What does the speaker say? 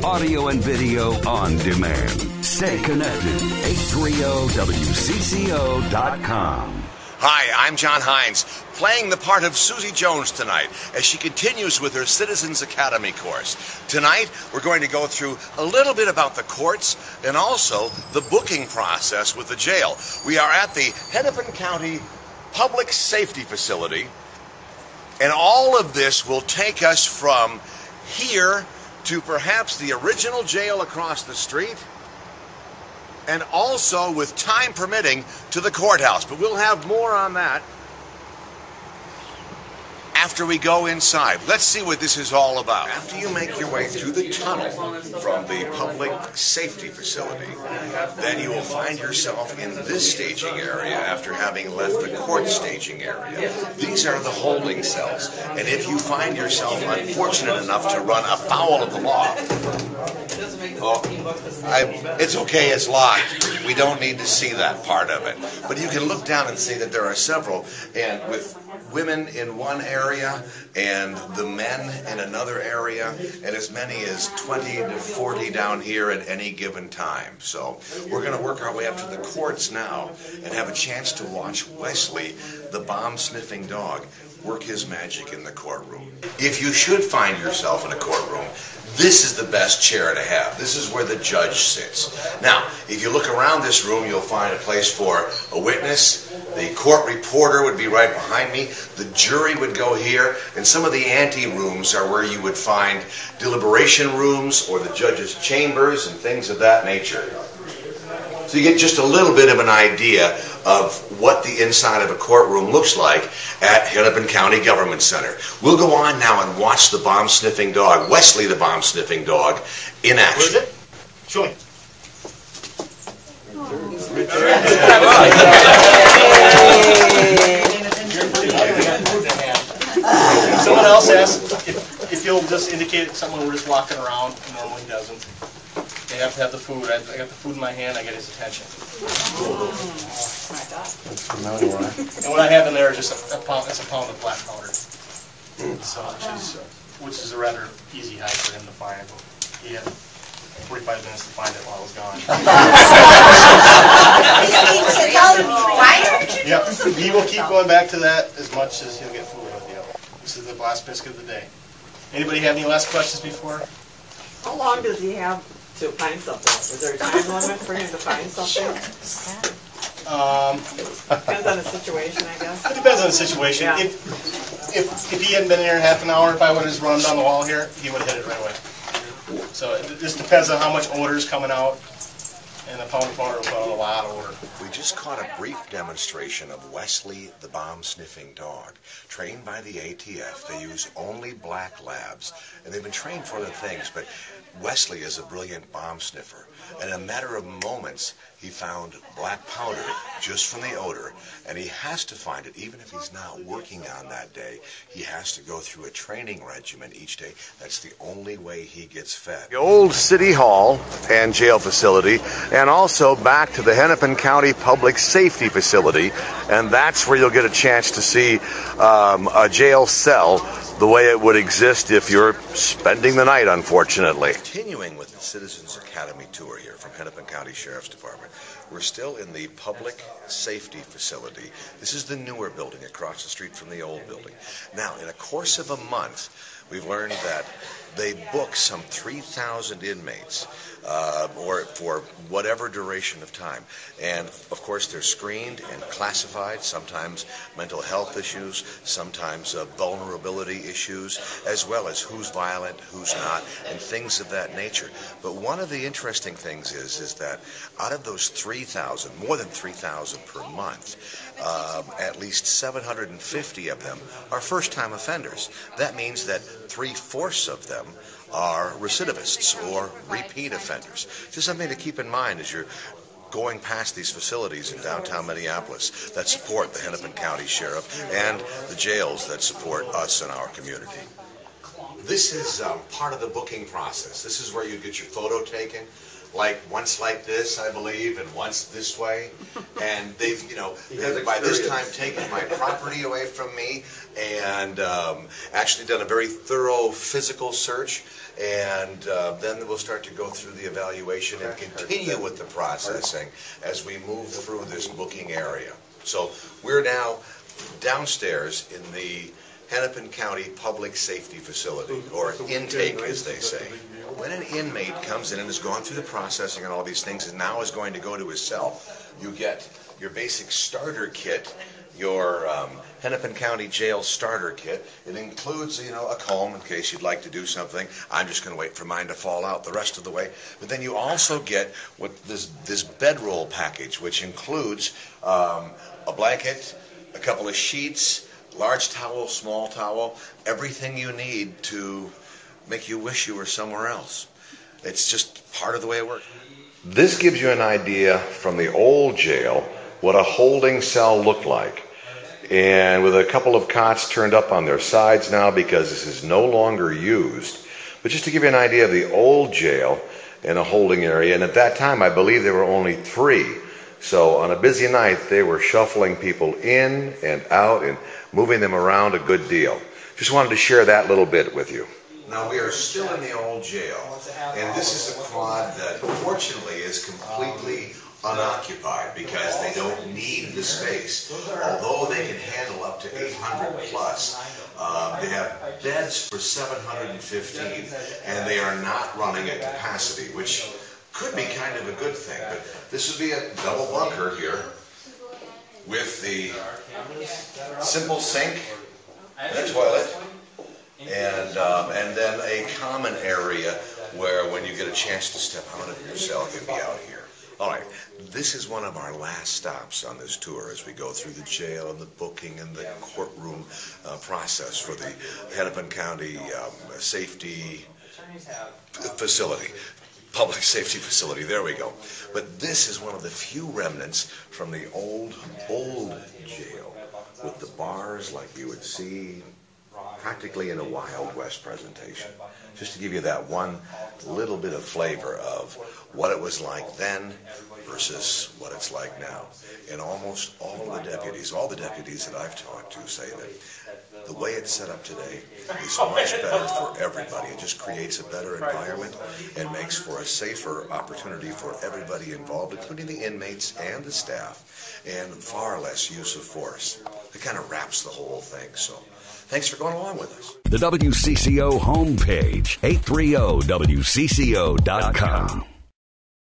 Audio and video on demand. Stay connected. 830WCCO.com. Hi, I'm John Hines, playing the part of Susie Jones tonight as she continues with her Citizens Academy course. Tonight, we're going to go through a little bit about the courts and also the booking process with the jail. We are at the Hennepin County Public Safety Facility, and all of this will take us from here to perhaps the original jail across the street, and also, with time permitting, to the courthouse. But we'll have more on that after we go inside. Let's see what this is all about. After you make your way through the tunnel from the public safety facility, then you will find yourself in this staging area after having left the court staging area. These are the holding cells, and if you find yourself unfortunate enough to run afoul of the law, it's okay, it's locked. We don't need to see that part of it. But you can look down and see that there are several, and with women in one area and the men in another area, and as many as 20 to 40 down here at any given time. So we're going to work our way up to the courts now and have a chance to watch Wesley, the bomb-sniffing dog, work his magic in the courtroom. If you should find yourself in a courtroom, this is the best chair to have. This is where the judge sits. Now, if you look around this room, you'll find a place for a witness. The court reporter would be right behind me. The jury would go here. And some of the ante rooms are where you would find deliberation rooms or the judge's chambers and things of that nature. So you get just a little bit of an idea of what the inside of a courtroom looks like at Hennepin County Government Center. We'll go on now and watch the bomb-sniffing dog, Wesley the bomb-sniffing dog, in action. Where is it? Show me. Someone else asked if you'll just indicate someone we're just walking around. He normally doesn't. They have to have the food. I got the food in my hand. I get his attention. And what I have in there is just a pound of black powder. So, which is a rather easy hide for him to find. He had 45 minutes to find it while I was gone. Yep. He will keep going back to that as much as he'll get food with you. This is the last biscuit of the day. Anybody have any last questions before? How long does he have to find something? Is there a time limit for him to find something? Depends on the situation, I guess. It depends on the situation. Yeah. If he hadn't been here half an hour, if I would have just run down the wall here, he would have hit it right away. So it just depends on how much odor is coming out, and the pound of powder will put out a lot of odor. We just caught a brief demonstration of Wesley, the bomb-sniffing dog. Trained by the ATF, they use only black labs, and they've been trained for other things, but Wesley is a brilliant bomb sniffer. In a matter of moments, he found black powder just from the odor, and he has to find it even if he's not working on that day. He has to go through a training regimen each day. That's the only way he gets fed. The old City Hall and jail facility, and also back to the Hennepin County Public Safety Facility, and that's where you'll get a chance to see a jail cell the way it would exist if you're spending the night, unfortunately. Continuing with the Citizens Academy tour here from Hennepin County Sheriff's Department, we're still in the Public Safety Facility. This is the newer building across the street from the old building. Now, in a course of a month, we've learned that they book some 3,000 inmates or for whatever duration of time. And, of course, they're screened and classified, sometimes mental health issues, sometimes vulnerability issues, as well as who's violent, who's not, and things of that nature. But one of the interesting things is that out of those 3,000, more than 3,000 per month, at least 750 of them are first-time offenders. That means that 3/4 of them are recidivists or repeat offenders. Just something to keep in mind as you're going past these facilities in downtown Minneapolis that support the Hennepin County Sheriff and the jails that support us and our community. This is part of the booking process. This is where you get your photo taken, like once like this, I believe, and once this way. And they've by this time taken my property away from me and actually done a very thorough physical search. And then we'll start to go through the evaluation and continue with the processing as we move through this booking area. So we're now downstairs in the Hennepin County Public Safety Facility, or intake as they say. When an inmate comes in and has gone through the processing and all these things and now is going to go to his cell, you get your basic starter kit, your Hennepin County Jail starter kit. It includes, a comb in case you'd like to do something. I'm just going to wait for mine to fall out the rest of the way. But then you also get what this bedroll package, which includes a blanket, a couple of sheets, large towel, small towel, everything you need to make you wish you were somewhere else. It's just part of the way it works. This gives you an idea from the old jail what a holding cell looked like. And with a couple of cots turned up on their sides now because this is no longer used. But just to give you an idea of the old jail in a holding area, and at that time I believe there were only 3. So on a busy night, they were shuffling people in and out and moving them around a good deal. Just wanted to share that little bit with you. Now we are still in the old jail, and this is a quad that fortunately is completely unoccupied because they don't need the space. Although they can handle up to 800 plus, they have beds for 715, and they are not running at capacity, which could be kind of a good thing. But this would be a double bunker here with the simple sink and a toilet, and then a common area where when you get a chance to step out of your cell, you'll be out here. All right, this is one of our last stops on this tour as we go through the jail and the booking and the courtroom process for the Hennepin County Safety Facility. Public Safety Facility, there we go. But this is one of the few remnants from the old jail with the bars like you would see practically in a Wild West presentation. Just to give you that one little bit of flavor of what it was like then versus what it's like now. And almost all the deputies that I've talked to say that the way it's set up today is much better for everybody. It just creates a better environment and makes for a safer opportunity for everybody involved, including the inmates and the staff, and far less use of force. It kind of wraps the whole thing. So thanks for going along with us. The WCCO homepage, 830WCCO.com.